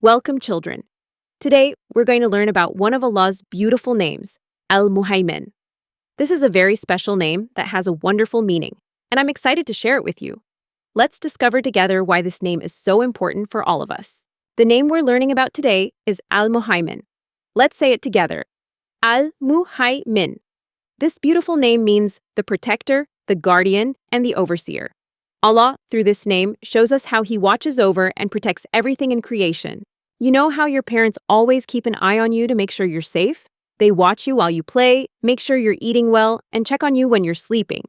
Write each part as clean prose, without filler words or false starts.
Welcome, children. Today, we're going to learn about one of Allah's beautiful names, Al-Muhaymin. This is a very special name that has a wonderful meaning, and I'm excited to share it with you. Let's discover together why this name is so important for all of us. The name we're learning about today is Al-Muhaymin. Let's say it together. Al-Muhaymin. This beautiful name means the protector, the guardian, and the overseer. Allah, through this name, shows us how He watches over and protects everything in creation. You know how your parents always keep an eye on you to make sure you're safe? They watch you while you play, make sure you're eating well, and check on you when you're sleeping.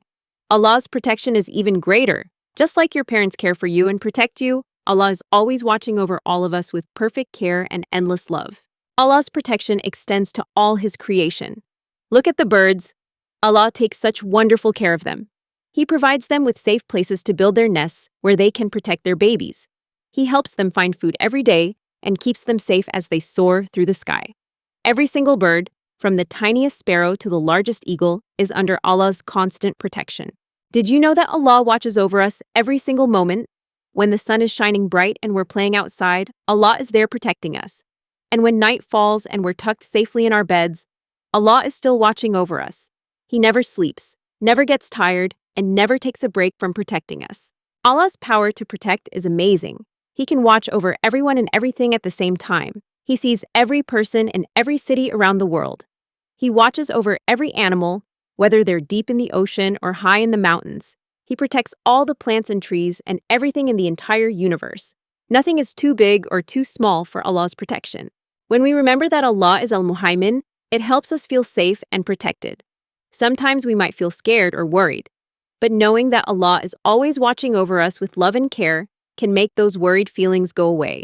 Allah's protection is even greater. Just like your parents care for you and protect you, Allah is always watching over all of us with perfect care and endless love. Allah's protection extends to all His creation. Look at the birds. Allah takes such wonderful care of them. He provides them with safe places to build their nests where they can protect their babies. He helps them find food every day and keeps them safe as they soar through the sky. Every single bird, from the tiniest sparrow to the largest eagle, is under Allah's constant protection. Did you know that Allah watches over us every single moment? When the sun is shining bright and we're playing outside, Allah is there protecting us. And when night falls and we're tucked safely in our beds, Allah is still watching over us. He never sleeps, never gets tired, and never takes a break from protecting us. Allah's power to protect is amazing. He can watch over everyone and everything at the same time. He sees every person in every city around the world. He watches over every animal, whether they're deep in the ocean or high in the mountains. He protects all the plants and trees and everything in the entire universe. Nothing is too big or too small for Allah's protection. When we remember that Allah is Al-Muhaymin, it helps us feel safe and protected. Sometimes we might feel scared or worried, but knowing that Allah is always watching over us with love and care can make those worried feelings go away.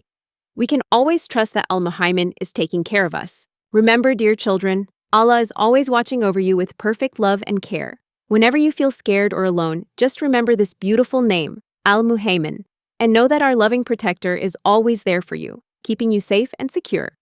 We can always trust that Al-Muhaymin is taking care of us. Remember, dear children, Allah is always watching over you with perfect love and care. Whenever you feel scared or alone, just remember this beautiful name, Al-Muhaymin, and know that our loving protector is always there for you, keeping you safe and secure.